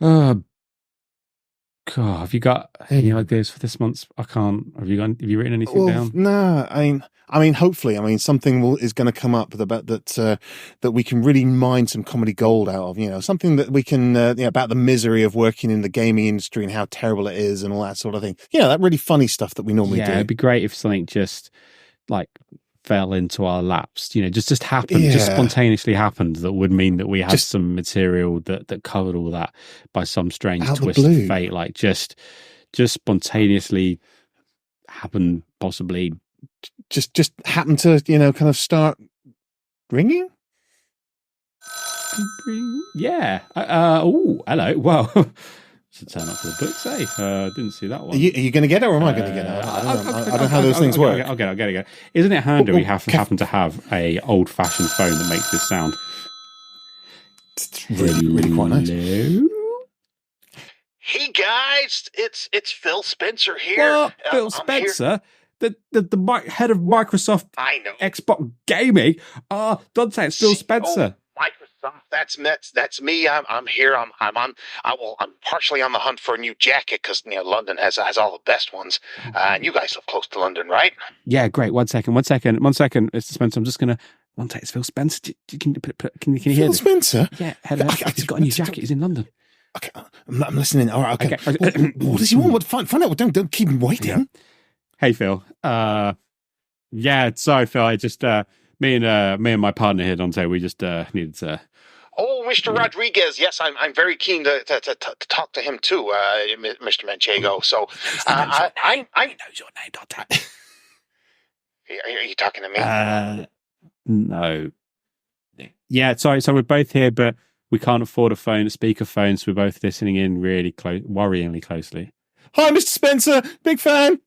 Uh, God, have you got any ideas for this month? I can't. Have you written anything down? No, I mean, hopefully, something is going to come up that we can really mine some comedy gold out of. Something that we can, about the misery of working in the gaming industry and how terrible it is and all that sort of thing. That really funny stuff that we normally do. Yeah, it'd be great if something just like fell into our laps, just happened, just spontaneously happened, that would mean that we had some material that covered all that by some strange twist of fate, like just spontaneously happened, possibly just happened to kind of start ringing. Yeah. Oh, hello. Well, should turn up for the books, eh? Didn't see that one. Are you going to get it, or am I going to get it? I don't know how those things work. I'll get it. Isn't it handy we happen to have a old-fashioned phone that makes this sound? It's really quite nice. Hey guys, it's Phil Spencer here. What? Phil Spencer? The head of Microsoft. I know. Xbox Gaming. Dante, it's Phil Spencer. Microsoft. That's me. I'm here. I'm partially on the hunt for a new jacket because London has all the best ones. And you guys live close to London, right? Yeah, great. One second, Mr. Spencer. I'm just gonna. Dante, it's Phil Spencer. Can you hear Phil Spencer? Yeah, he's got a new jacket. He's in London. Okay, I'm listening. All right, okay. What does he want? Find out. Don't keep him waiting. Yeah. Hey, Phil. Yeah, sorry, Phil. I just me and my partner here, Dante. We just needed to. Oh, Mr. Rodriguez. Yes, I'm very keen to talk to him too, Mr. Manchego. So I knows your name, Dante. Are you talking to me? No. Yeah, sorry. So we're both here, but we can't afford a speakerphone, so we're both listening in really worryingly closely. Hi, Mr. Spencer. Big fan.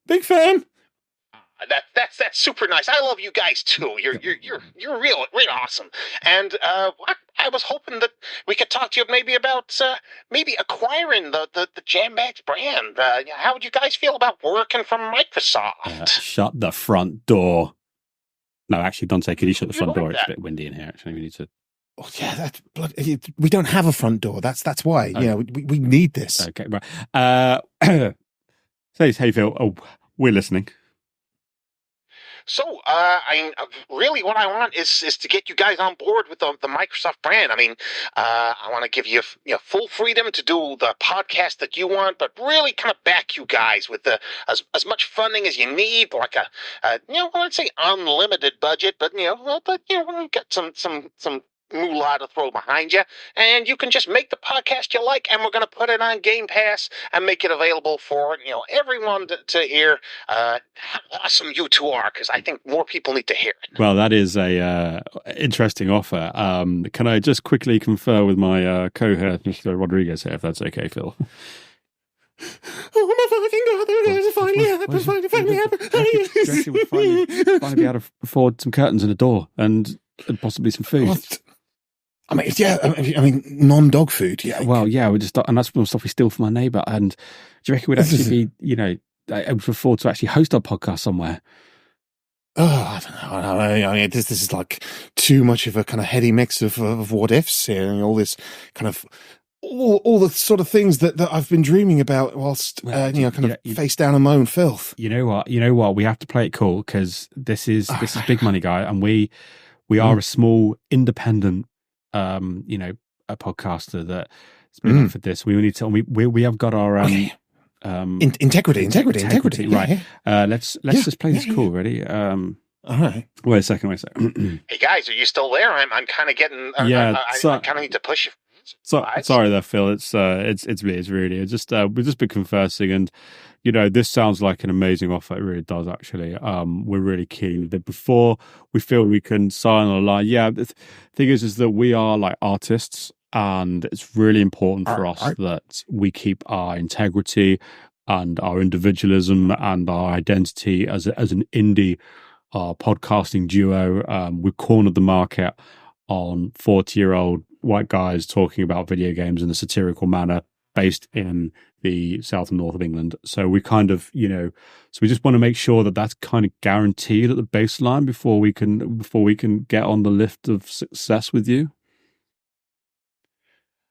That's super nice. I love you guys too. You're real awesome. And I was hoping that we could talk to you maybe about maybe acquiring the Jambags brand. How would you guys feel about working from Microsoft? Shut the front door. No, actually, Dante, could you shut the front door? It's a bit windy in here. Actually, we need to. Oh yeah, we don't have a front door. That's why. Okay. We need this. Okay, right. Hey Phil. Oh, we're listening. So, really what I want is to get you guys on board with the Microsoft brand. I want to give you full freedom to do the podcast that you want, but really kind of back you guys with as much funding as you need, like I'd say unlimited budget, but get some moolah to throw behind you, and you can just make the podcast you like, and we're going to put it on Game Pass and make it available for everyone to hear how awesome you two are, because I think more people need to hear it. Well, that is a interesting offer. Can I just quickly confer with my co-host, Mr. Rodriguez here, if that's okay, Phil? Oh my fucking God, finally happened. Do you reckon we'd finally be able to afford some curtains and a door and possibly some food? What? Non-dog food. Yeah. Well, yeah, and that's stuff we steal from our neighbour. And do you reckon we'd actually be, able to afford to actually host our podcast somewhere? Oh, I don't know. This is like too much of a kind of heady mix of what ifs here, and all this kind of all the sort of things that I've been dreaming about whilst face down in my own filth. You know what? We have to play it cool, because this is big money, guy, and we are a small independent. A podcaster that's been offered this. We need to. We have got our integrity. Right. Yeah. Let's just play this cool. Ready? All right. Wait a second. Hey guys, are you still there? I'm kind of getting. I kind of need to push you. Sorry there, Phil. It's me. It's Rudy. We've just been conversing, and this sounds like an amazing offer. It really does, actually. We're really keen that before we feel we can sign on a line. Yeah, the thing is that we are like artists, and it's really important for us that we keep our integrity and our individualism and our identity as an indie podcasting duo. We've cornered the market on 40-year-old white guys talking about video games in a satirical manner based in the south and north of England. So we kind of, so we just want to make sure that that's kind of guaranteed at the baseline before we can get on the lift of success with you.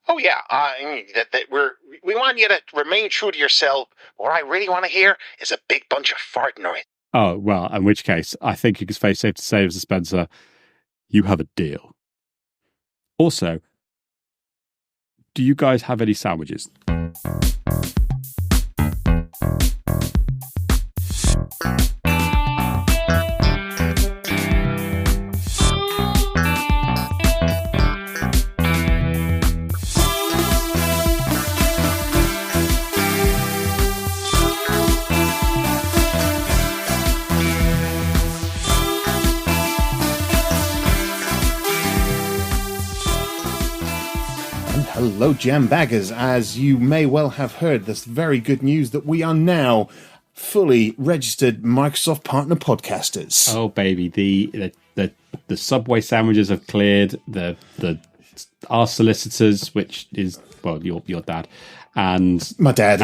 Oh yeah, we want you to remain true to yourself. What I really want to hear is a big bunch of fart noise. Oh, well, in which case, I think it's safe to say, Mr. Spencer, you have a deal. Also, do you guys have any sandwiches? Hello, Jambaggers. As you may well have heard, this very good news that we are now fully registered Microsoft partner podcasters. Oh, baby, the Subway sandwiches have cleared. Our solicitors, which is, well, your dad, and my dad,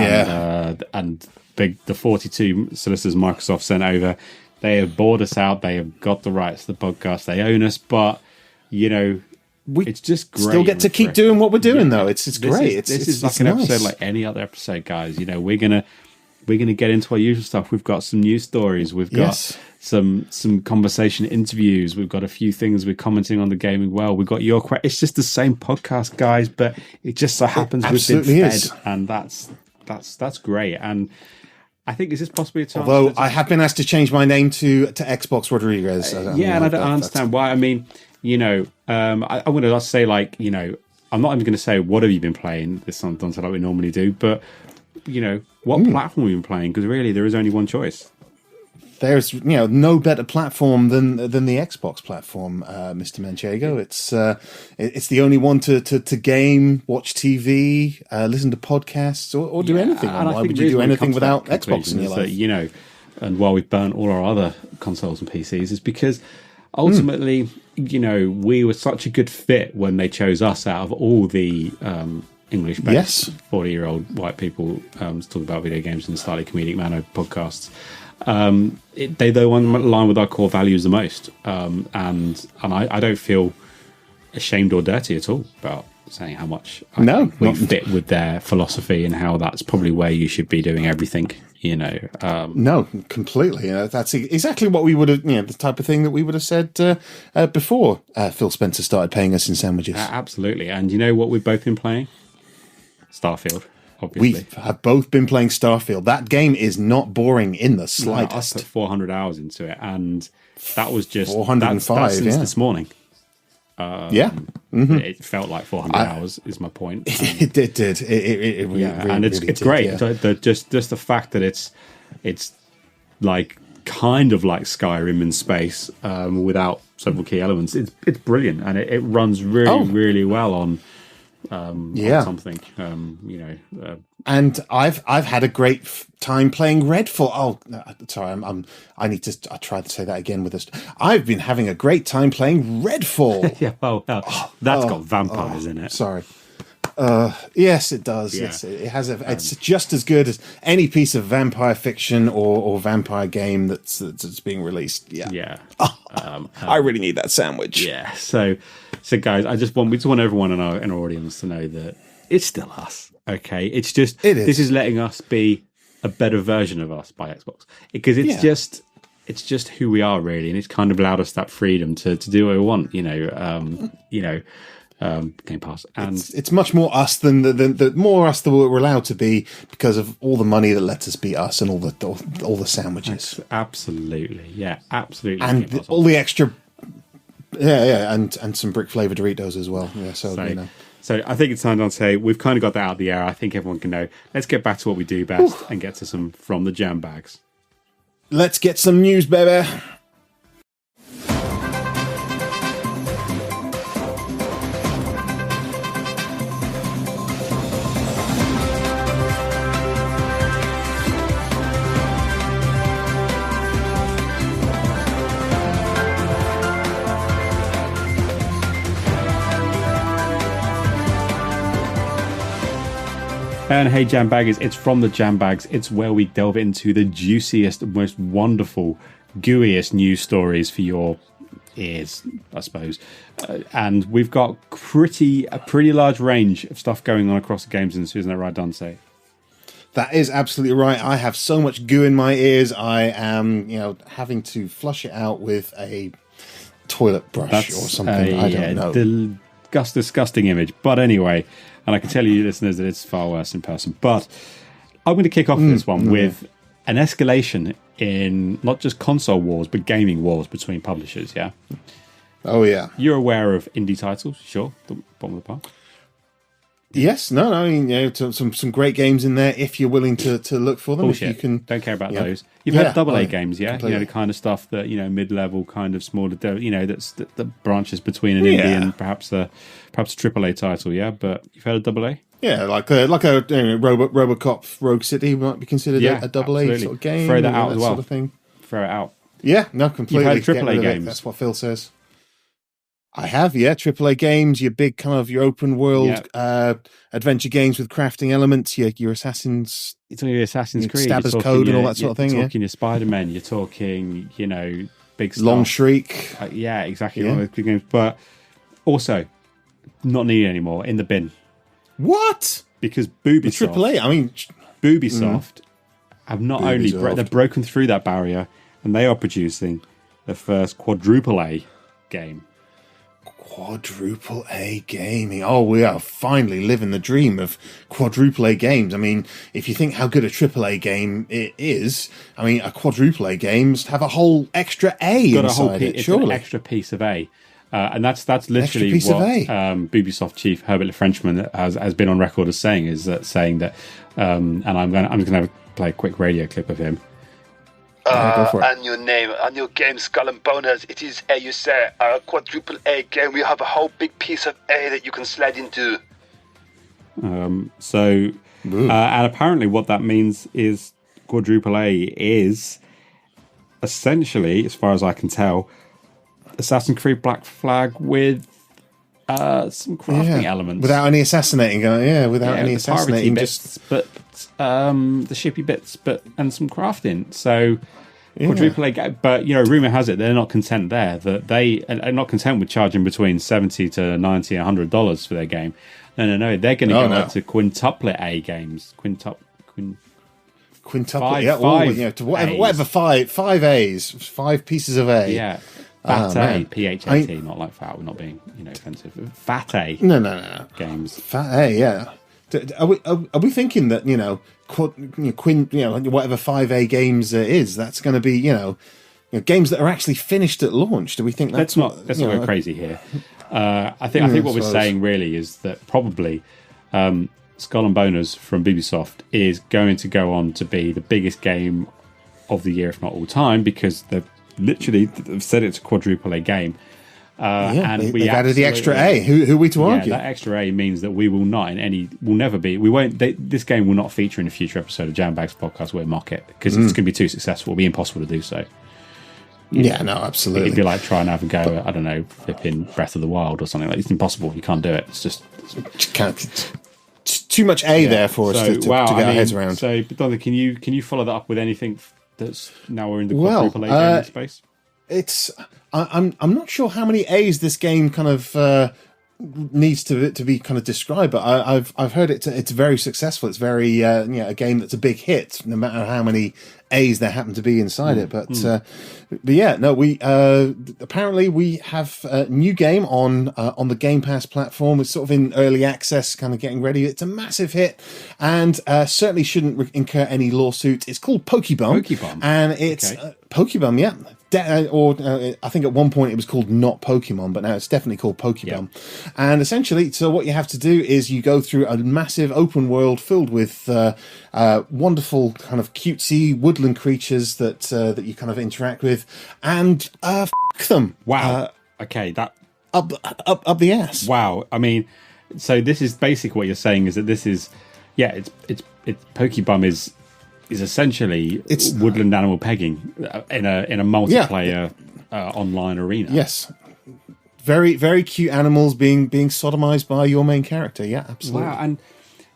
and the 42 solicitors Microsoft sent over. They have bought us out. They have got the rights to the podcast. They own us, but it's just great. Still get to keep doing what we're doing, though. It's great. This is like an episode like any other episode, guys. We're gonna get into our usual stuff. We've got some news stories. We've got some conversation interviews. We've got a few things we're commenting on the gaming world. We've got your. It's just the same podcast, guys, but it just so happens we've been fed, and that's great. And I think is this possibly a time? Although I have been asked to change my name to Xbox Rodriguez. And I don't understand why. I mean, I want to say, like, I'm not even going to say what have you been playing this on Dante like we normally do, but what platform have you been playing? Because really, there is only one choice. There's no better platform than the Xbox platform, Mr. Manchego. It's the only one to game, watch TV, listen to podcasts, or do anything. Why would you do anything without Xbox in your life? And while we've burnt all our other consoles and PCs, is because ultimately, we were such a good fit when they chose us out of all the English-based 40-year-old white people talking about video games in a slightly comedic manner podcasts. They one align with our core values the most, and I don't feel ashamed or dirty at all about saying how much we fit with their philosophy and how that's probably where you should be doing everything. No, completely. That's exactly what we would have. The type of thing that we would have said before Phil Spencer started paying us in sandwiches. Absolutely. And you know what we've both been playing? Starfield. Obviously. We have both been playing Starfield. That game is not boring in the slightest. I put 400 hours into it, and that was just 405 that's since this morning. It felt like 400 hours. Is my point. It did. It really, and it's really great. Yeah. Just the fact that it's like kind of like Skyrim in space without several key elements. It's brilliant, and it runs really well on. On something, and I've had a great time playing Redfall. Oh, sorry, I tried to say that again with this. I've been having a great time playing Redfall. That's got vampires in it. Sorry. Yes, it does. Yeah. It's just as good as any piece of vampire fiction or vampire game that's being released. Yeah. I really need that sandwich. Yeah. So guys, we just want everyone in our audience to know that it's still us. Okay, it is. This is letting us be a better version of us by Xbox, because it's just who we are really, and it's kind of allowed us that freedom to do what we want. Game Pass, and it's much more us than the more us that we're allowed to be because of all the money that lets us be us and all the sandwiches. Absolutely, absolutely, and all the extra. And some brick flavored Doritos as well. Yeah, so I think it's time to say we've kind of got that out of the air. I think everyone can know. Let's get back to what we do best and get to some from the Jambags. Let's get some news, baby. And hey, Jambaggers, it's from the Jambags. It's where we delve into the juiciest, most wonderful, gooeyest news stories for your ears, I suppose. And we've got a pretty large range of stuff going on across the games industry, isn't that right, Dante? That is absolutely right. I have so much goo in my ears. I am, having to flush it out with a toilet brush or something. I don't know. Disgusting image. But anyway, and I can tell you, listeners, that it's far worse in person. But I'm going to kick off this one with an escalation in not just console wars, but gaming wars between publishers, yeah? Oh, yeah. You're aware of indie titles, sure, the bottom of the pile. Yes, no, I mean, some great games in there if you're willing to look for them. Bullshit. If you can, don't care about those. You've heard of AA games, yeah? Completely. The kind of stuff that, mid-level, kind of smaller, that branches between an indie and perhaps a AAA title, yeah? But you've heard of AA? Yeah, like a RoboCop Rogue City might be considered a AA sort of game. Throw that out as well. Sort of thing. Throw it out. Yeah, no, completely. You've heard of AAA games? That's what Phil says. I have, yeah. AAA games, your big kind of your open world adventure games with crafting elements, your Assassin's. You're talking your Assassin's Creed, Stabber's Code, and all that sort of thing. You're talking your Spider-Man. You're talking, big stuff. Long Shriek. Yeah, exactly. All those big games, but also not needed anymore. In the bin. What? Because Ubisoft, AAA. I mean, Ubisoft have not only they've broken through that barrier, and they are producing the first quadruple A game. Quadruple A gaming. Oh, we are finally living the dream of quadruple A games. I mean, if you think how good a triple A game it is, I mean, a quadruple A game must have a whole extra A inside it, surely. It's an extra piece of A. And that's literally what Ubisoft chief Herbert Le Frenchman has been on record as saying, and I'm just going to play a quick radio clip of him. And your name, and your game, Skull and Boners. It is A, you say, a quadruple A game. We have a whole big piece of A that you can slide into. And apparently what that means is quadruple A is essentially, as far as I can tell, Assassin's Creed Black Flag with some crafting elements. Without any assassinating, any assassinating. Bits, but the shippy bits, and some crafting. So quadruple A, but rumor has it they're not content there. That they are not content with charging between $70 to $90, $100 for their game. No, they're going to go up to quintuplet A games. Quintuplet, to whatever five A's, 5 pieces of A. Yeah. Fat A, P-H-A-T, not like fat, we're not being offensive. Fat A. No. Games. Fat A, yeah. Are we thinking that, whatever 5A games is, that's going to be, games that are actually finished at launch? Do we think that's let's not go crazy here. I think what we're saying really is that probably Skull and Boners from Ubisoft is going to go on to be the biggest game of the year, if not all time, because they've said it's a quadruple A game. And they've added the extra A. Who are we to argue? That extra A means that we will not this game will not feature in a future episode of Jambags Podcast where we mock it, because it's going to be too successful. It'll be impossible to do so. Absolutely. It'd be like trying to have a go at, I don't know, flipping Breath of the Wild or something. Like, it's impossible. You can't do it. It's just... It's too much A there for us to get our heads around. So, Dante, can you follow that up with anything that's now we're in the quadruple A gaming space? I'm not sure how many A's this game kind of needs to be kind of described, but I've heard it's very successful. It's very a game that's a big hit, no matter how many A's there happen to be inside it. But we apparently we have a new game on the Game Pass platform. It's sort of in early access, kind of getting ready. It's a massive hit, and certainly shouldn't incur any lawsuits. It's called Pokebum, and it's Pokebum, yeah. I think at one point it was called Not Pokemon, but now it's definitely called Pokebum. Yeah. And essentially, so what you have to do is you go through a massive open world filled with wonderful kind of cutesy woodland creatures that you kind of interact with, and f them. Wow. Okay, that up the ass. Wow. I mean, so this is basically what you're saying is that this is, it's Pokebum is essentially woodland animal pegging in a multiplayer online arena. Yes, very very cute animals being sodomized by your main character. Yeah, absolutely. Wow, and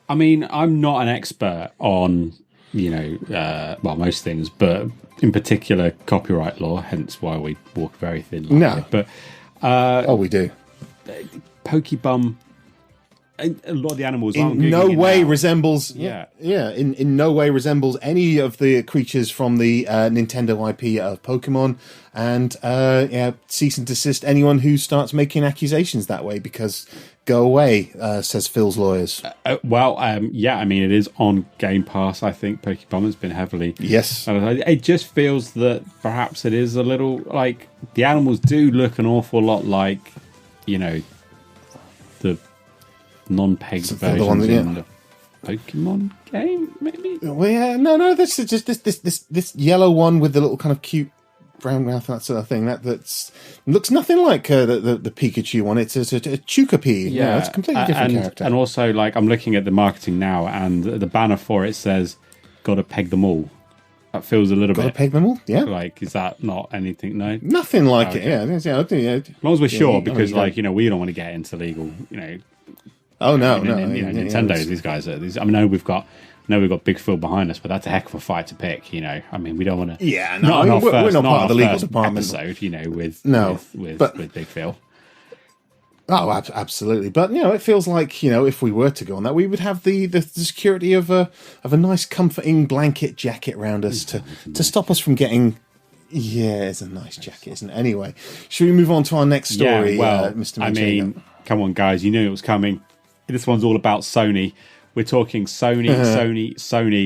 I mean, I'm not an expert on most things, but in particular copyright law. Hence why we walk a very thin line. No, but we do. Pokebum. A lot of the animals in no way resembles in no way resembles any of the creatures from the Nintendo IP of Pokemon, and cease and desist anyone who starts making accusations that way, because go away, says Phil's lawyers. I mean, it is on Game Pass. I think Pokemon has been heavily it just feels that perhaps it is a little like the animals do look an awful lot like the non-pegged versions in the Pokemon game, maybe. Well, yeah, no. This is just this yellow one with the little kind of cute brown mouth, that sort of thing. That's looks nothing like the Pikachu one. It's a Chukapee. Yeah, it's a completely different character. And also, like, I'm looking at the marketing now, and the banner for it says, "Gotta peg them all." That feels a little bit. Gotta peg them all. Yeah. Like, is that not anything? No, nothing like it. Yeah. As long as we're sure, because we don't want to get into legal. Oh no, Nintendo. These guys are. I know we've got Big Phil behind us, but that's a heck of a fight to pick. I mean, we don't want to. Yeah, no, we're not part of the legal department. Episode, with Big Phil. Oh, absolutely. But it feels like if we were to go on that, we would have the security of a nice, comforting blanket jacket around us to stop us from getting. Yeah, it's a nice jacket, isn't it? Anyway, should we move on to our next story, Mr. Manchego? I mean, come on, guys, you knew it was coming. This one's all about Sony. We're talking Sony,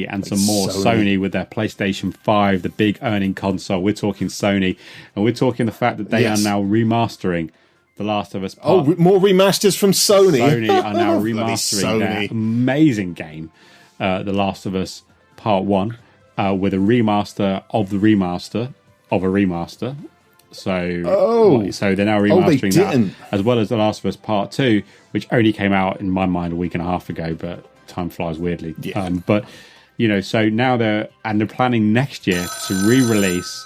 and some more Sony with their PlayStation 5, the big earning console. We're talking Sony, and we're talking the fact that they are now remastering The Last of Us Part. Oh, more remasters from Sony. Sony are now remastering their amazing game, The Last of Us Part 1, with a remaster of the remaster of a remaster. So they're now remastering that, as well as The Last of Us Part 2, which only came out, in my mind, a week and a half ago, but time flies weirdly. Yeah. So now they're planning next year to re-release.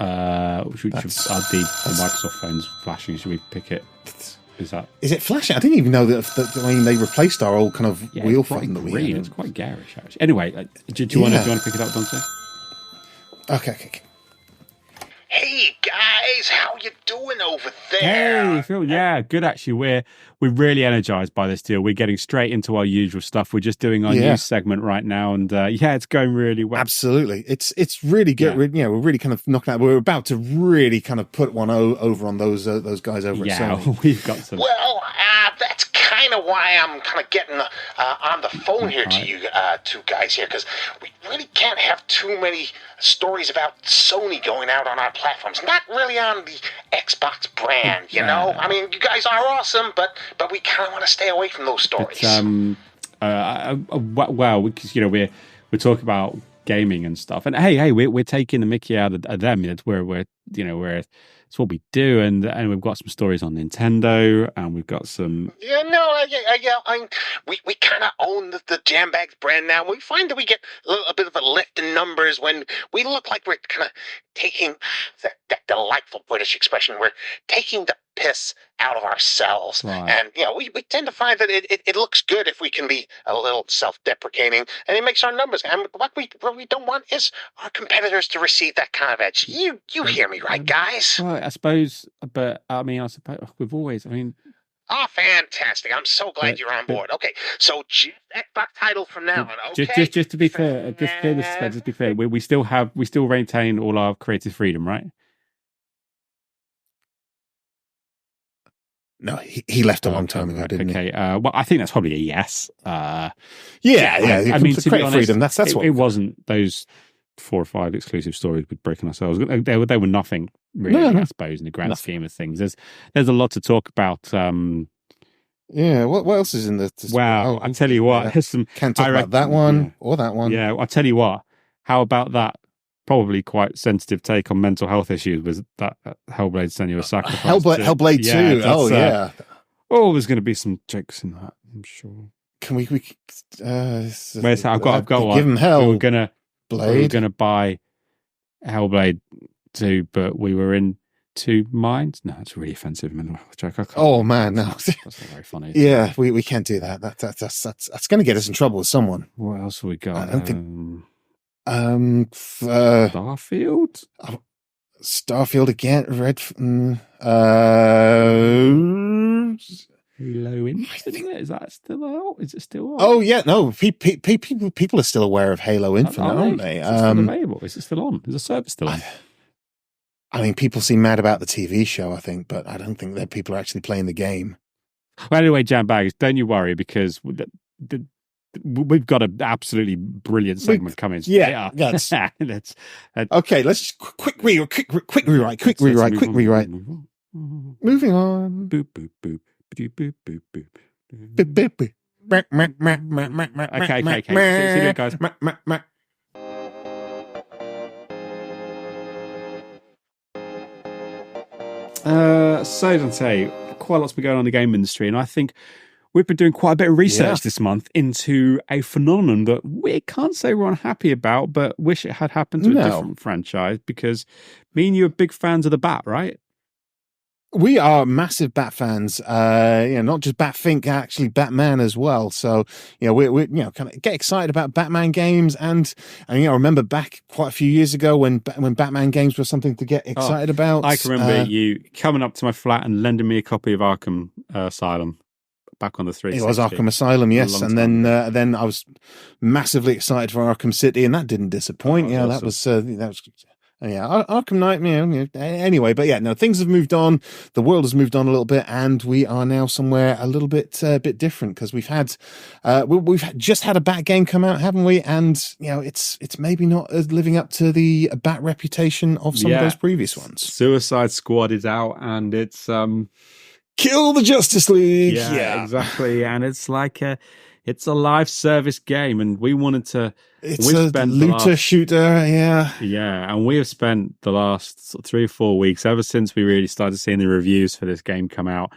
Are the Microsoft phones flashing? Should we pick it? Is it flashing? I didn't even know that. I mean, they replaced our old kind of wheel phone that we had. It's quite garish, actually. Anyway, do you want to pick it up, Dante? Okay. Hey guys, how you doing over there? Hey Phil, yeah, good actually. We're really energized by this deal. We're getting straight into our usual stuff. We're just doing our news segment right now, and it's going really well. Absolutely, it's really good. We're really kind of knocking out. We're about to really kind of put one over on those guys over at Sony. We've got some. Well, that's kind of why I'm kind of getting on the phone here to you two guys here, because we really can't have too many stories about Sony going out on our platforms. Not really on the Xbox brand, I mean, you guys are awesome, but we kind of want to stay away from those stories. Because we're talking about gaming and stuff, and hey, we're taking the Mickey out of them. It's it's what we do, and we've got some stories on Nintendo, and we've got some. We kind of own the Jambags brand now. We find that we get a bit of a lift in numbers when we look like we're kind of taking that delightful British expression. We're taking the piss out of ourselves, right. And we tend to find that it looks good if we can be a little self-deprecating, and it makes our numbers. And what we don't want is our competitors to receive that kind of edge. You hear me, right, guys? Well, I suppose, but I suppose we've always. Oh, fantastic! I'm so glad you're on board. Okay, so just Xbox title from now on. Okay, just to be fair, just be fair. We still retain all our creative freedom, right? No, he left a long time ago, didn't he? Okay, well, I think that's probably a yes. Yeah. I mean, to be honest, freedom. That's what it wasn't. Those 4 or 5 exclusive stories with Brick and ourselves. They were nothing really, I suppose, in the grand scheme of things. There's a lot to talk about. What else is in the? Wow, I tell you what, there's some. Can't talk about that one or that one. Yeah, I tell you what. How about that? Probably quite sensitive take on mental health issues was that Hellblade: Senua's Sacrifice. Hellblade 2. There's going to be some jokes in that, I'm sure. Can we? Where's that? I've got one. Give him hell. We were going to buy Hellblade 2, but we were in two minds. No, it's really offensive. Joke. Man, no, that's not very funny. Yeah, we can't do that. That's going to get us in trouble with someone. What else have we got? I don't think. Starfield. Starfield again. Halo Infinite. Is that still out? Is it still on? Oh yeah, no. People are still aware of Halo Infinite, aren't they? Is it still available? Is it still on? Is the service still on? I mean, people seem mad about the TV show, I think, but I don't think that people are actually playing the game. Well, anyway, Jambags, don't you worry, because we've got an absolutely brilliant segment coming. Yeah. Okay, let's just quick rewrite. Moving on. Boop, boop, boop. Boop, boop, boop, boop. Boop, boop, boop. Okay. See you guys. So Dante, quite a lot's been going on in the game industry, and I think we've been doing quite a bit of research this month into a phenomenon that we can't say we're unhappy about, but wish it had happened to a different franchise, because me and you are big fans of the Bat, right? We are massive Bat fans, not just Batfink, actually Batman as well. So, we kind of get excited about Batman games, and I remember back quite a few years ago when Batman games were something to get excited about. I can remember you coming up to my flat and lending me a copy of Arkham Asylum back on the 360. It was Arkham Asylum, yes, and then I was massively excited for Arkham City, and that didn't disappoint. Awesome. That was Arkham Knight, anyway, but things have moved on. The world has moved on a little bit, and we are now somewhere a little bit different, because we've just had a Bat game come out, haven't we? And it's maybe not living up to the Bat reputation of some of those previous ones. Suicide Squad is out, and it's kill the Justice League. Yeah, exactly, and it's like it's a live service game, and we wanted to. It's a looter shooter, yeah, and we have spent the last 3 or 4 weeks, ever since we really started seeing the reviews for this game come out,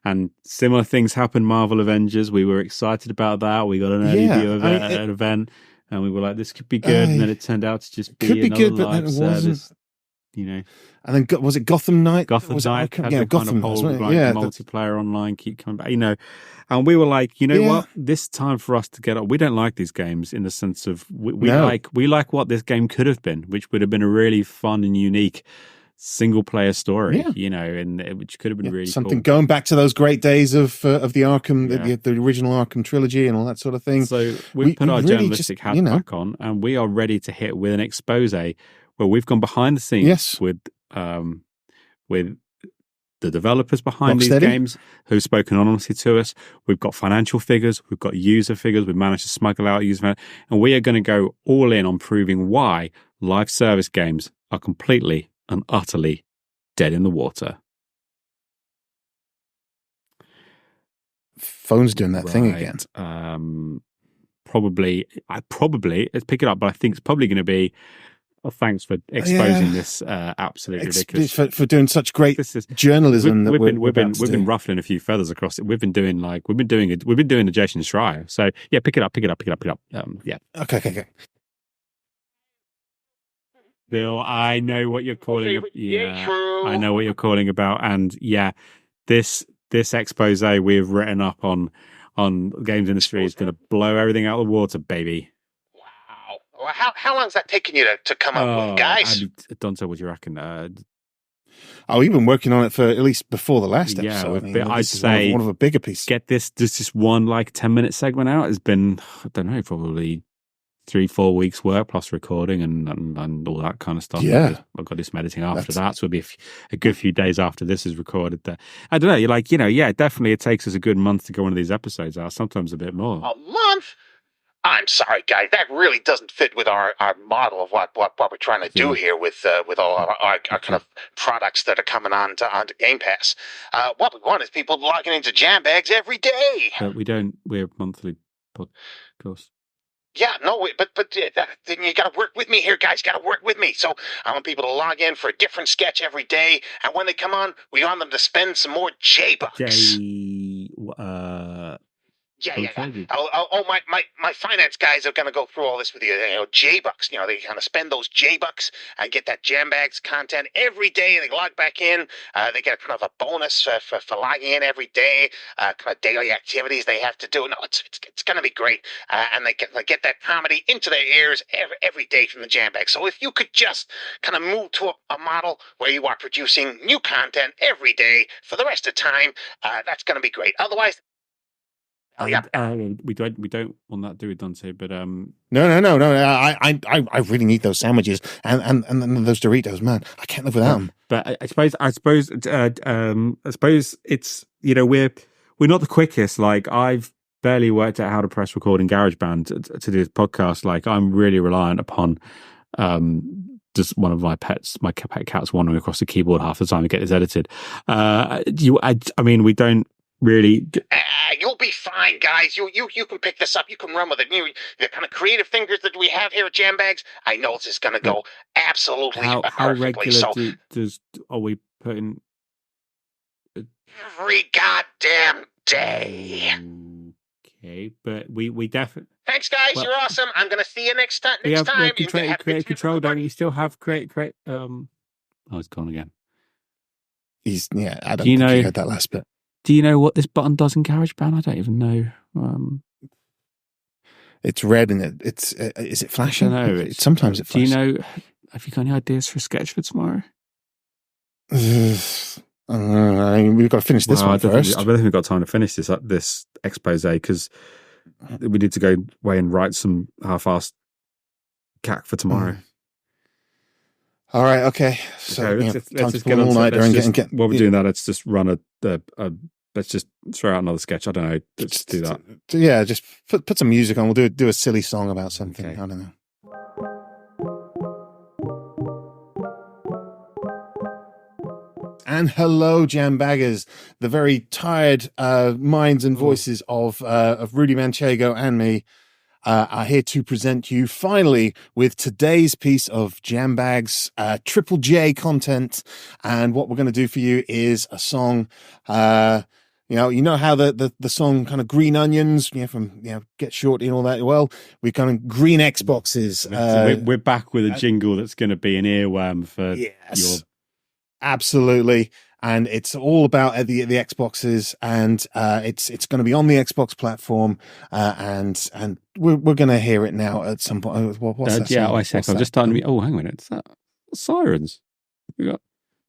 and similar things happened. Marvel Avengers, we were excited about that. We got an early view of an event, and we were like, "This could be good," and then it turned out to just be another live service. And then was it Gotham Knight? Gotham Knight had the Gotham kind of whole multiplayer online keep coming back, and we were like, what? This time for us to get up. We don't like these games in the sense of we like what this game could have been, which would have been a really fun and unique single player story, and which could have been really something cool. Going back to those great days of the Arkham, the original Arkham trilogy, and all that sort of thing. So we put our journalistic hat back on, and we are ready to hit with an expose where we've gone behind the scenes with the developers behind these games who've spoken anonymously to us. We've got financial figures, we've got user figures, we've managed to smuggle out user, and we are going to go all in on proving why live service games are completely and utterly dead in the water. Phone's doing that thing again. Probably, let's pick it up, but I think it's probably going to be. Well, thanks for exposing this absolutely ridiculous for doing such great journalism. We've been ruffling a few feathers across it. We've been doing the Jason Schreier. So pick it up. Okay. Bill, I know what you're calling. I know what you're calling about, and this expose we've written up on games industry is going to blow everything out of the water, baby. Well, how long is that taking you to come up with, guys? Dante, what do you reckon? We've been working on it for at least before the last episode. I'd say one of a bigger piece. Get this one 10-minute segment out has been, I don't know, probably 3-4 weeks work plus recording and all that kind of stuff. Yeah, I've got to do some editing after that, so it'll be a good few days after this is recorded. I don't know. You're definitely it takes us a good month to go one of these episodes out. Sometimes a bit more. A month. I'm sorry, guys. That really doesn't fit with our model of what we're trying to do here with all our kind of products that are coming onto Game Pass. What we want is people logging into Jambags every day. But we don't. We're monthly podcast. Yeah, no, but then you got to work with me here, guys. Got to work with me. So I want people to log in for a different sketch every day, and when they come on, we want them to spend some more J-Bucks. Yeah. My finance guys are going to go through all this with you. J-Bucks, they kind of spend those J-Bucks and get that Jambags content every day. They log back in. They get kind of a bonus for logging in every day, kind of daily activities they have to do. No, it's going to be great. And they get that comedy into their ears every day from the Jambags. So if you could just kind of move to a model where you are producing new content every day for the rest of the time, that's going to be great. Otherwise, we don't want that, do we, Dante? But no. I really need those sandwiches and those Doritos, man. I can't live without them. But I suppose it's we're not the quickest. Like, I've barely worked out how to press record in GarageBand to do this podcast. Like, I'm really reliant upon just one of my pet cats wandering across the keyboard half the time to get this edited. I mean, we don't really. You'll be fine, guys. You can pick this up. You can run with it. The kind of creative fingers that we have here at Jambags, I know this is going to go absolutely perfectly. How regular are we putting? Every goddamn day. Okay, but we definitely. Thanks, guys. You're awesome. I'm going to see you next time. We have creative control, don't you? Still have create. Oh, it's gone again. I don't think you heard that last bit. Do you know what this button does in GarageBand? I don't even know. It's red and it's is it flashing? I don't know. Sometimes it flashes. Do you know? Have you got any ideas for a sketch for tomorrow? I mean, we've got to finish this one first. I don't think we've got time to finish this expose because we need to go away and write some half-assed cack for tomorrow. All right, okay. So let's just get all nighter and get. While we're doing that, let's just run let's just throw out another sketch. I don't know. Let's do that. Yeah, just put some music on. We'll do a silly song about something. Okay. I don't know. And hello, Jambaggers, the very tired minds and voices of Rudy Manchego and me are here to present you finally with today's piece of Jambags Triple J content. And what we're going to do for you is a song. You know how the song kind of Green Onions, from Get Shorty and all that. Well, we're kind of green Xboxes. We're back with a jingle that's going to be an earworm for your. Absolutely, and it's all about the Xboxes, and it's going to be on the Xbox platform, and we're going to hear it now at some point. What's that? Yeah, I'm just starting to be. Oh, hang on a minute, is that sirens? It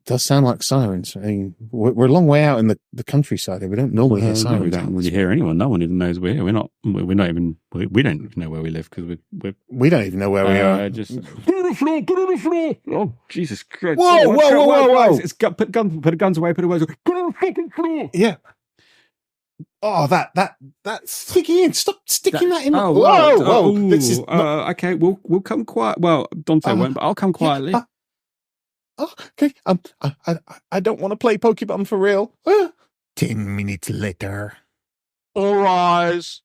does sound like sirens. I mean, we're a long way out in the countryside here. We don't normally hear sirens. We don't really hear anyone. No one even knows we're here. We don't even know where we live because we don't even know where we are. Get on the floor. Oh, Jesus Christ. Whoa. Put guns away, put it away. Get on the fucking floor. Yeah. Oh, that's sticking in. Stop sticking that in. Whoa. This is okay. We'll come quiet. Well, Dante won't, but I'll come quietly. Okay. I don't want to play Pokemon for real. 10 minutes later. All rise.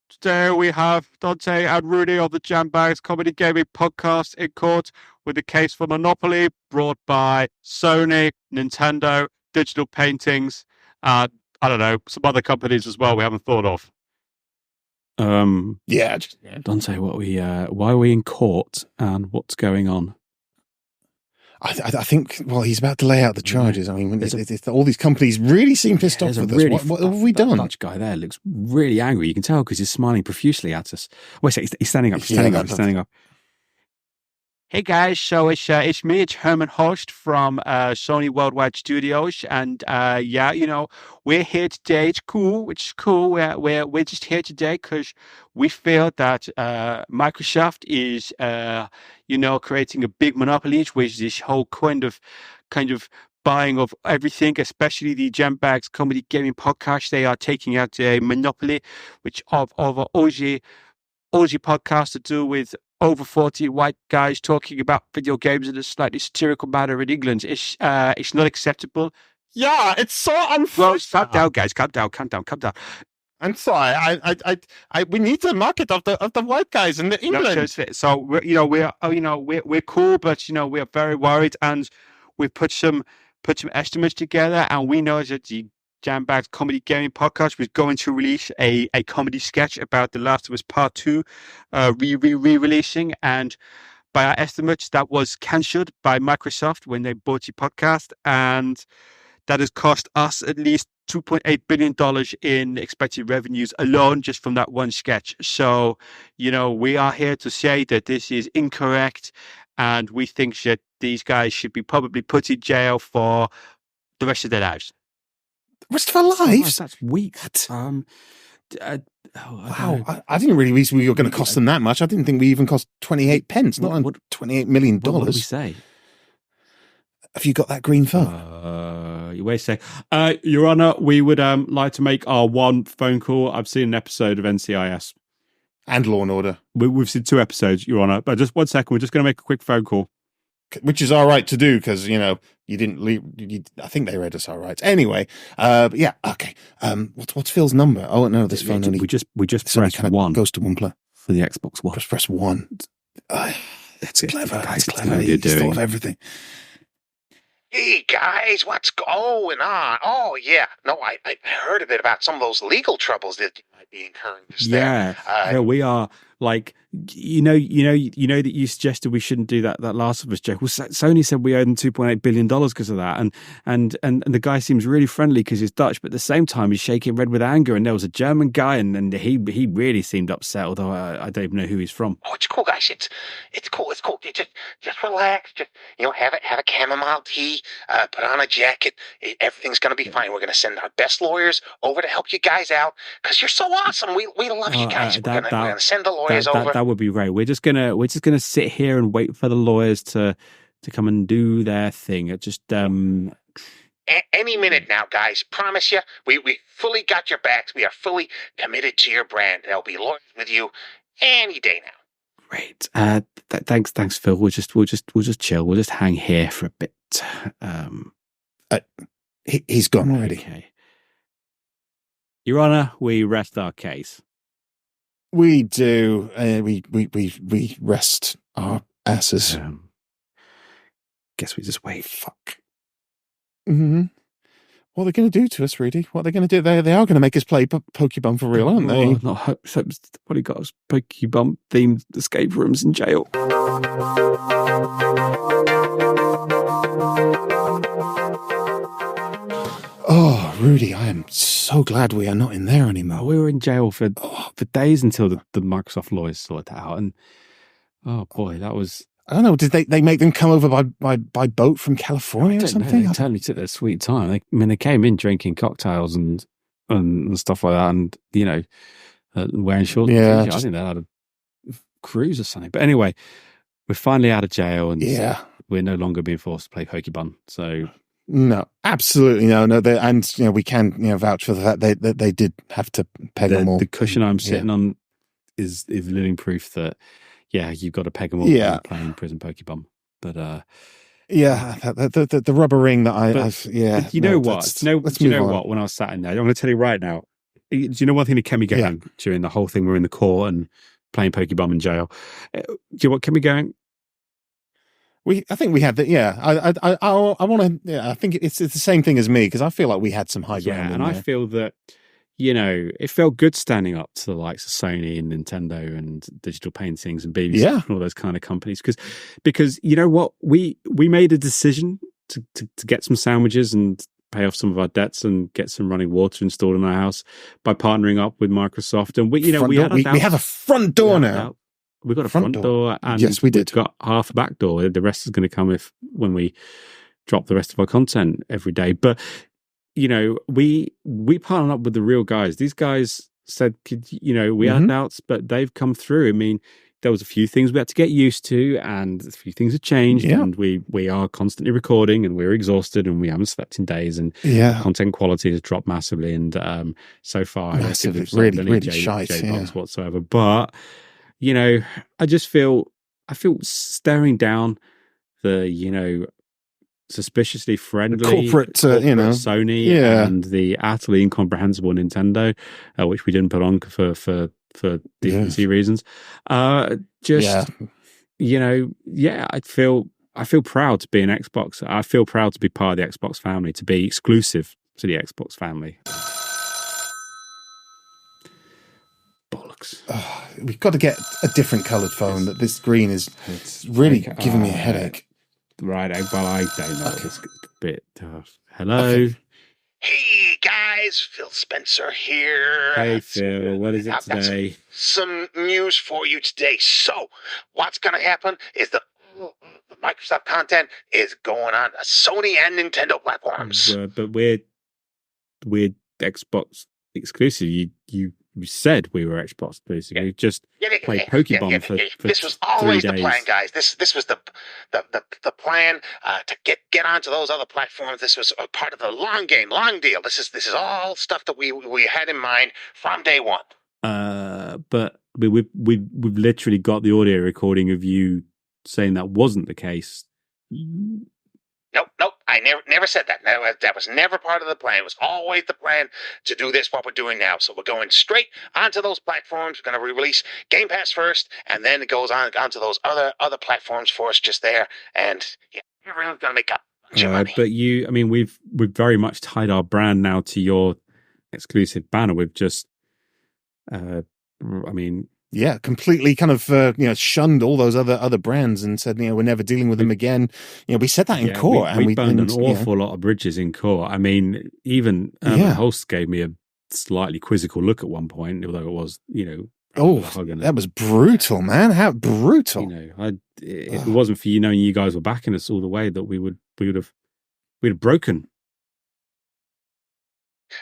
Today we have Dante and Rudy of the Jambags Comedy Gaming Podcast in court with the case for monopoly brought by Sony, Nintendo, Digital Paintings, I don't know, some other companies as well we haven't thought of. Dante, why are we in court and what's going on? I think, he's about to lay out the charges. I mean, all these companies really seem pissed off with us. What have we done? That Dutch guy there looks really angry. You can tell because he's smiling profusely at us. Wait a second, he's standing up. He's standing up. Hey guys, so it's me, it's Herman Host from Sony Worldwide Studios, and we're here today. It's cool, We're just here today because we feel that Microsoft is creating a big monopoly with this whole kind of buying of everything, especially the Jambags Comedy Gaming Podcast. They are taking out a monopoly, which of Aussie podcasts to do with over 40 white guys talking about video games in a slightly satirical manner in England. It's not acceptable. Yeah, it's so unfair. Well, calm down, guys. Calm down. I'm sorry. We need the market of the white guys in England. So we're cool, but we are very worried, and we put some estimates together, and we know that the Jambags Comedy Gaming Podcast. We're going to release a comedy sketch about The Last of Us Part 2 re-releasing. And by our estimates, that was cancelled by Microsoft when they bought your podcast. And that has cost us at least $2.8 billion in expected revenues alone just from that one sketch. So, we are here to say that this is incorrect. And we think that these guys should be probably put in jail for the rest of their lives. The rest of our lives? That's weak. Wow. I didn't really realize we were going to cost them that much. I didn't think we even cost 28 pence, not $28 million. What did we say? Have you got that green phone? Wait a sec. Your Honor, we would like to make our one phone call. I've seen an episode of NCIS. And Law and Order. We've seen 2 episodes, Your Honor. But just 1 second, we're just going to make a quick phone call. Which is all right to do because, you didn't leave. I think they read us our rights. Anyway, yeah, okay. What's Phil's number? Oh, no, this phone only... We just press 1. Goes to one player. For the Xbox One. Just press 1. It's clever. It's clever. He's thought of everything. Hey guys, what's going on? Oh yeah, no, I heard a bit about some of those legal troubles that you might be incurring. Yeah, we are like, you know that you suggested we shouldn't do that Last of Us joke. Well, Sony said we owed them $2.8 billion because of that, and the guy seems really friendly because he's Dutch, but at the same time he's shaking red with anger. And there was a German guy, and he really seemed upset, although I don't even know who he's from. Oh, it's cool, guys. It's cool. Just relax. Just have a chamomile tea. Put on a jacket. Everything's gonna be fine. We're gonna send our best lawyers over to help you guys out because you're so awesome. We love you guys. We're gonna send the lawyers over. That would be great. We're just gonna sit here and wait for the lawyers to come and do their thing. It just any minute now, guys. Promise you, we fully got your backs. We are fully committed to your brand. There'll be lawyers with you any day now. Great. Thanks, Phil. We'll just chill. We'll just hang here for a bit. He's gone already. Okay. Your Honor, we rest our case. We do. We rest our asses. Guess we just wait. Fuck. Mm-hmm. What are they going to do to us, Rudy? What are they going to do? They are going to make us play Pokeball for real, aren't they? Not hope. So probably got us Pokeball themed escape rooms in jail. Oh, Rudy, I am so glad we are not in there anymore. We were in jail for days until the Microsoft lawyers sorted that out, and oh boy, that was. I don't know. Did they make them come over by boat from California or something? They totally took their sweet time. They came in drinking cocktails and stuff like that, and wearing shorts. Yeah, I think they had a cruise or something. But anyway, we're finally out of jail, and we're no longer being forced to play Pokemon. So no, absolutely no. And we can vouch for the fact that they did have to peg them all. The cushion I'm sitting on is living proof that. Yeah, you've got to peg them all playing prison Pokemon. But the rubber ring that I've But you know what? Do you know what? When I was sat in there, I'm going to tell you right now. Do you know one thing that kept me going during the whole thing? We're in the court and playing Pokemon in jail. Do you know what kept me going? I think we had that. Yeah, I want to. Yeah, I think it's the same thing as me because I feel like we had some high ground. Yeah, and I feel that. It felt good standing up to the likes of Sony and Nintendo and Digital Paintings and BBC and all those kind of companies. Because you know what? We made a decision to get some sandwiches and pay off some of our debts and get some running water installed in our house by partnering up with Microsoft. And we have a front door now. We've got a front door and yes, we did. We've got half a back door. The rest is going to come when we drop the rest of our content every day. But we partnered up with the real guys. These guys said, we had doubts, but they've come through. I mean, there was a few things we had to get used to, and a few things have changed. Yeah. And we are constantly recording, and we're exhausted, and we haven't slept in days, and content quality has dropped massively. And so far, massively, really shite whatsoever. But I just feel staring down the suspiciously friendly corporate Sony and the utterly incomprehensible Nintendo, which we didn't put on for decency reasons. I feel proud to be an Xbox. I feel proud to be part of the Xbox family, to be exclusive to the Xbox family. Bollocks. We've got to get a different coloured phone. That this green is really giving me a headache. Right, well, I don't know. Okay. It's a bit tough. Hello. Okay. Hey guys, Phil Spencer here. Hey Phil, what is it today? Some news for you today. So, what's going to happen is the Microsoft content is going on Sony and Nintendo platforms. But we're Xbox exclusive. You said we were Xbox exclusive. We just played Pokemon for this was always 3 the days. plan, guys. This was the plan to get onto those other platforms. This was a part of the long deal. This is all stuff that we had in mind from day one. But we've literally got the audio recording of you saying that wasn't the case. Nope. I never said that. That was never part of the plan. It was always the plan to do this, what we're doing now. So we're going straight onto those platforms. We're going to release Game Pass first, and then it goes onto those other platforms for us just there. And everyone's going to make up money. But we've very much tied our brand now to your exclusive banner. We've just, completely kind of shunned all those other brands and said, we're never dealing with them again. We said that in court, we burned an awful lot of bridges in court. I mean, even Holst gave me a slightly quizzical look at one point, although it was, that was brutal, man. How brutal! If it wasn't for knowing you guys were backing us all the way, that we'd have broken.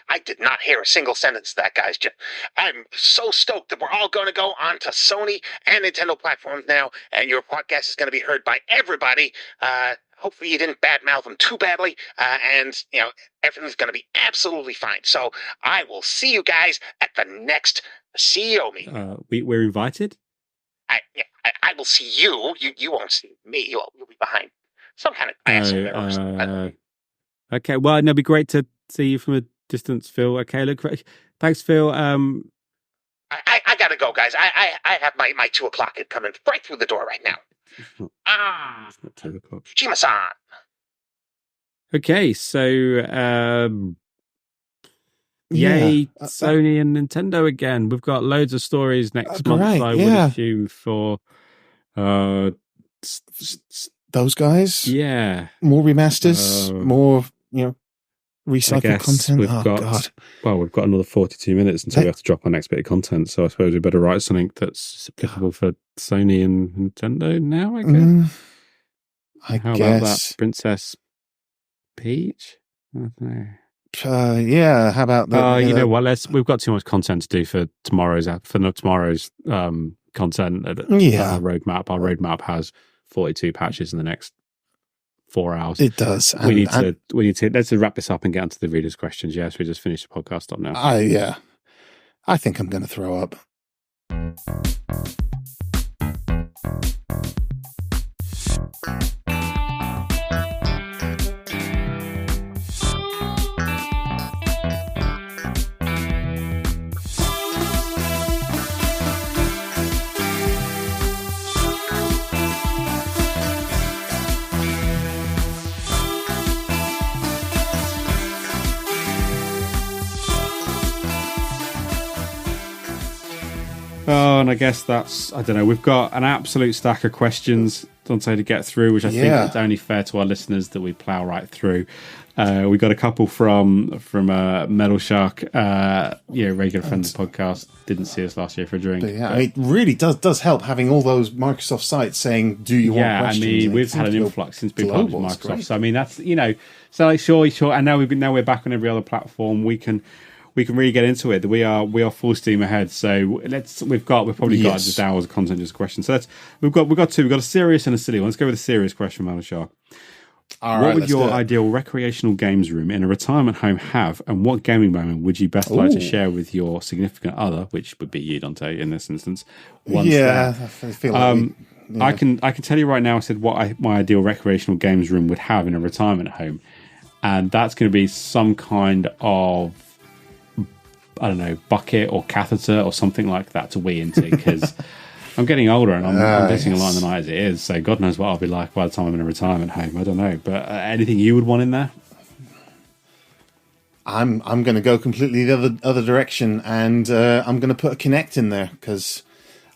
I did not hear a single sentence of that, guys. I'm so stoked that we're all going to go onto Sony and Nintendo platforms now, and your podcast is going to be heard by everybody. Hopefully you didn't badmouth them too badly, and everything's going to be absolutely fine. So I will see you guys at the next CEO meeting. We're invited? I will see you. You won't see me. You'll be behind some kind of glass or something. Okay, well, it'd be great to see you from a distance, Phil. Okay, look, thanks, Phil. I gotta go, guys. I have my 2:00 coming right through the door right now. It's not 2:00. Shima-san. Okay, so yay, Sony and Nintendo again. We've got loads of stories next month. I would assume for those guys. Yeah, more remasters, more recycled content. We've got another 42 minutes until we have to drop our next bit of content. So I suppose we better write something that's applicable for Sony and Nintendo now. I guess. How about that, Princess Peach? I don't know. How about that? You know what? We've got too much content to do for tomorrow's content. Our roadmap has 42 patches in the next 4 hours. It does. We need to let's wrap this up and get onto the readers' questions. Yes, we just finished the podcast up now. I think I'm going to throw up. Oh, and I guess I don't know, we've got an absolute stack of questions, Dante, to get through, which I think it's only fair to our listeners that we plow right through. We got a couple from Metal Shark, regular friend of the podcast, didn't see us last year for a drink. But it really does help having all those Microsoft sites saying, do you want questions? I mean, we've had an influx since being part of Microsoft. So I mean, that's, so like, sure. And now we're back on every other platform. We can really get into it. We are full steam ahead. So we've probably got just hours of content, just questions. So we've got two. We've got a serious and a silly one. Let's go with a serious question, Metal Shark. What would your ideal recreational games room in a retirement home have, and what gaming moment would you best like to share with your significant other, which would be you, Dante, in this instance? I feel like I can tell you right now, I said what my ideal recreational games room would have in a retirement home, and that's going to be some kind of, I don't know, bucket or catheter or something like that to wee into, because I'm getting older and I'm missing a lot of the night as it is. So God knows what I'll be like by the time I'm in a retirement home. I don't know. But anything you would want in there? I'm going to go completely the other direction, and I'm going to put a Kinect in there because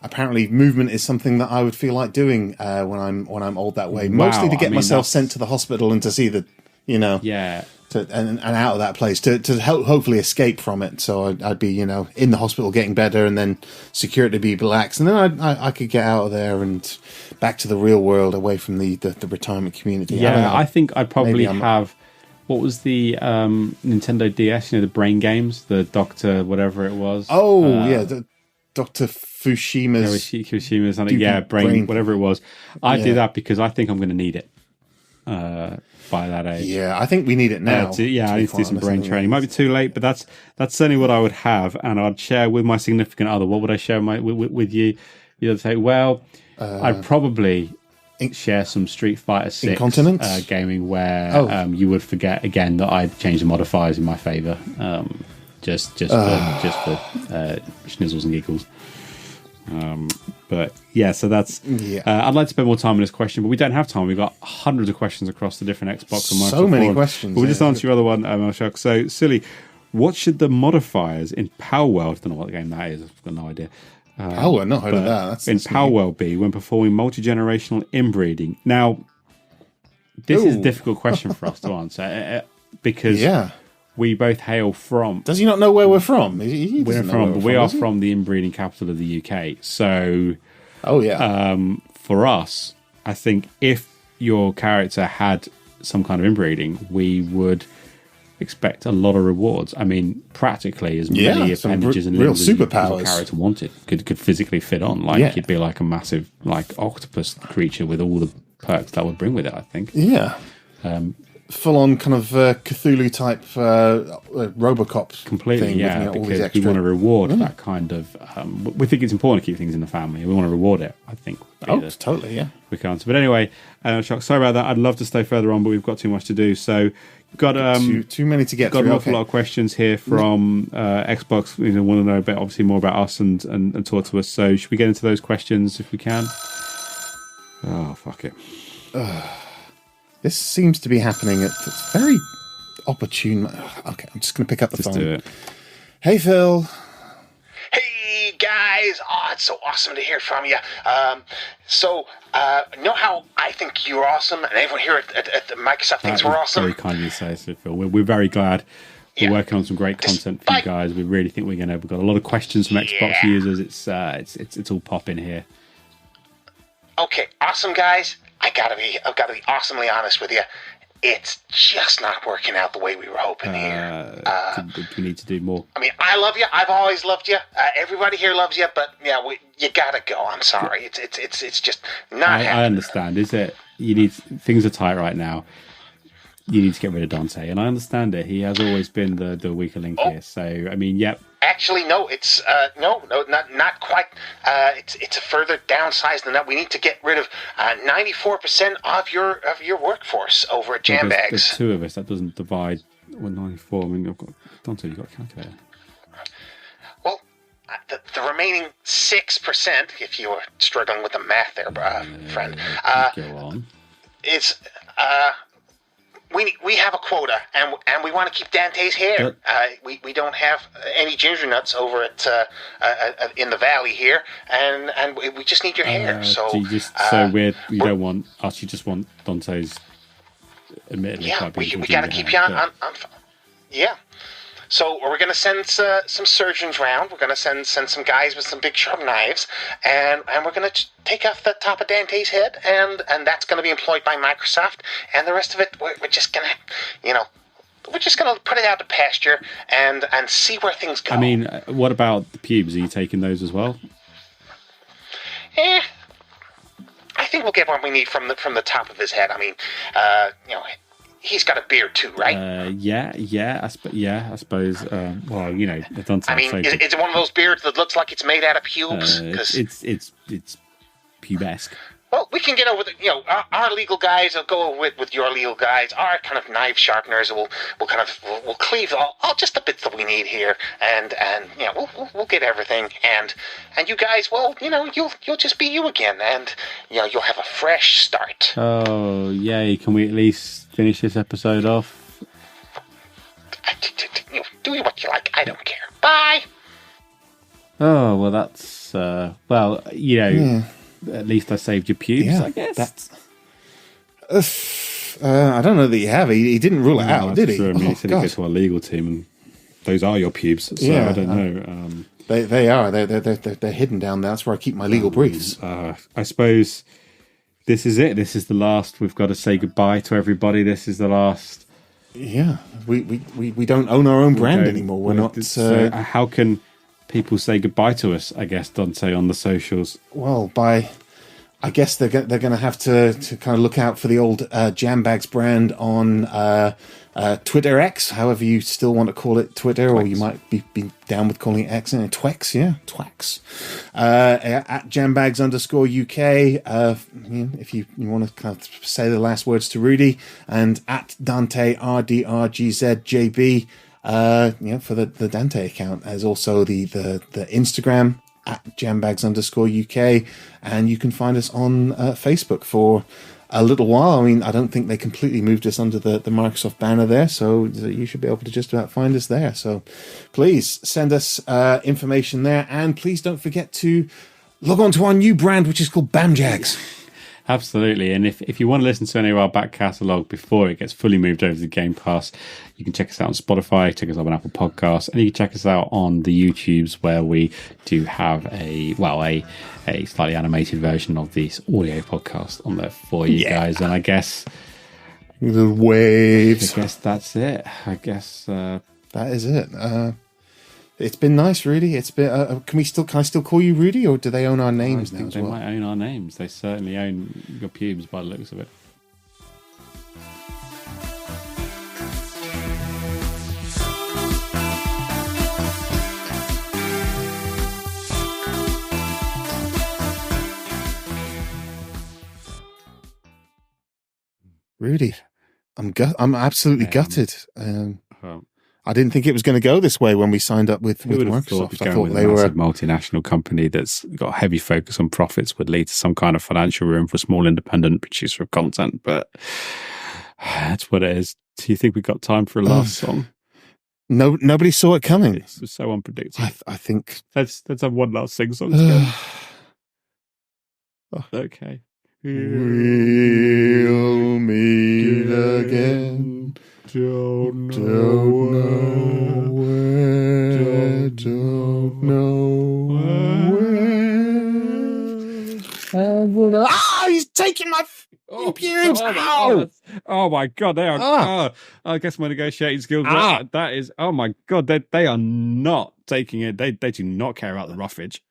apparently movement is something that I would feel like doing when I'm old that way. Wow, Mostly to get myself that's... sent to the hospital and to see the, yeah, and out of that place to hopefully escape from it. So I'd be in the hospital getting better, and then security be relaxed, and then I could get out of there and back to the real world, away from the retirement community. Yeah, I think I'd probably have. What was the Nintendo DS? The brain games, the Doctor, whatever it was. Oh the Dr. Fushima's brain, whatever it was. I do that because I think I'm going to need it by that age. Yeah, I think we need it now. I need to do some brain training. Might be too late, but that's certainly what I would have, and I'd share with my significant other. What would I share with you? You'd say, well, I'd probably share some Street Fighter 6 gaming where you would forget again that I'd change the modifiers in my favour. Just for schnizzles and giggles. But yeah, so that's. Yeah. I'd like to spend more time on this question, but we don't have time. We've got hundreds of questions across the different Xbox and Microsoft. So many questions. But we'll just answer your other one, Marshak. So, Silly, what should the modifiers in Power World? I don't know what game that is. I've got no idea. Power, not heard of that. That's in Power World be when performing multi-generational inbreeding. Now, this is a difficult question for us to answer because we both hail from. Does he not know where we're from? We are from the inbreeding capital of the UK. So, for us, I think if your character had some kind of inbreeding, we would expect a lot of rewards. I mean, practically as many appendages and limbs as your character wanted could physically fit on. Like you'd be like a massive octopus creature with all the perks that would bring with it. I think. Yeah. Full on kind of Cthulhu type Robocop completely thing, because we want to reward that kind of we think it's important to keep things in the family. We want to reward it, I think. Totally, yeah. Quick answer. But anyway, Chuck, sorry about that. I'd love to stay further on, but we've got too much to do. So we've got too many to get got through. An awful lot of questions here from Xbox. Want to know obviously more about us and talk to us. So should we get into those questions if we can? Oh, fuck it. This seems to be happening at a very opportune. Okay, I'm just going to pick up the phone. Do it. Hey, Phil. Hey, guys. Oh, it's so awesome to hear from you. Know how I think you're awesome, and everyone here at Microsoft thinks we're awesome? Very kind of you say so, Phil. We're very glad. We're working on some great content for you guys. We really think we've got a lot of questions from Xbox users. It's all popping here. Okay, awesome, guys. I've got to be awesomely honest with you. It's just not working out the way we were hoping here. We need to do more. I mean, I love you. I've always loved you. Everybody here loves you, but you gotta go. I'm sorry. It's just not happening. I understand. Things are tight right now. You need to get rid of Dante, and I understand it. He has always been the weaker link here. So I mean, Actually, no. It's not quite. It's a further downsize than that. We need to get rid of 94% of your workforce over at Jambags. There's two of us. That doesn't divide. 94. I mean, Dante, you've got a calculator. Well, the remaining 6%, if you were struggling with the math there, friend. Go on. It's We have a quota, and we want to keep Dante's hair. We don't have any ginger nuts over at in the valley here, and we just need your hair. So you don't want us. You just want Dante's. Admittedly, we got to keep you on. Yeah. So we're going to send some surgeons round. We're going to send some guys with some big sharp knives, and we're going to take off the top of Dante's head, and that's going to be employed by Microsoft, and the rest of it we're just going to, we're just going to put it out to pasture and see where things go. I mean, what about the pubes? Are you taking those as well? I think we'll get what we need from the top of his head. I mean, he's got a beard too, right? I suppose. Dante. I mean, is it one of those beards that looks like it's made out of pubes? It's pubesque. Well, we can get over our legal guys will go with your legal guys. Our kind of knife sharpeners will cleave all just the bits that we need here, and we'll get everything. And you guys, you'll just be you again, and you'll have a fresh start. Oh yay! Can we at least finish this episode off? Do what you like. I don't care. Bye. Oh, well, that's, at least I saved your pubes, I guess. I don't know that you have. He didn't rule it out, did he? True. I mean, he said he goes to our legal team, and those are your pubes, so I don't know. They are. They're hidden down there. That's where I keep my legal briefs. I suppose this is it. This is the last. We've got to say goodbye to everybody. This is the last. Yeah, we don't own our own brand anymore. We're not. So how can people say goodbye to us? I guess Dante on the socials. Well, I guess they're going to have to kind of look out for the old Jambags brand on Twitter X, however you still want to call it Twitter, Twex. Or you might be down with calling it X and Twex, Twex. At Jambags_UK, if you want to kind of say the last words to Rudy, and at Dante RDRGZJB, for the Dante account, as also the Instagram at Jambags_UK, and you can find us on Facebook for a little while. I mean, I don't think they completely moved us under the Microsoft banner there, so you should be able to just about find us there. So please send us information there, and please don't forget to log on to our new brand, which is called Bamjags. Absolutely. And if you want to listen to any of our back catalogue before it gets fully moved over to Game Pass, you can check us out on Spotify, check us out on Apple Podcasts, and you can check us out on the YouTubes, where we do have a slightly animated version of this audio podcast on there for you guys. And I guess the waves. I guess that's it. I guess that is it. It's been nice, Rudy. It's been. Can I still call you Rudy, or do they own our names now? They might own our names. They certainly own your pubes by the looks of it. Rudy, I'm absolutely gutted. I didn't think it was going to go this way when we signed up with Microsoft. I thought they were a multinational company that's got a heavy focus on profits would lead to some kind of financial room for a small independent producer of content, but that's what it is. Do you think we got time for a last song? No, nobody saw it coming. This was so unpredictable. I think let's have one last sing-song together. Okay. We'll meet again. Don't know where. Don't know where. Ah, he's taking my pubes! Oh my god, they are. I guess my negotiating skills. That is. Oh my god, they are not taking it. They do not care about the roughage.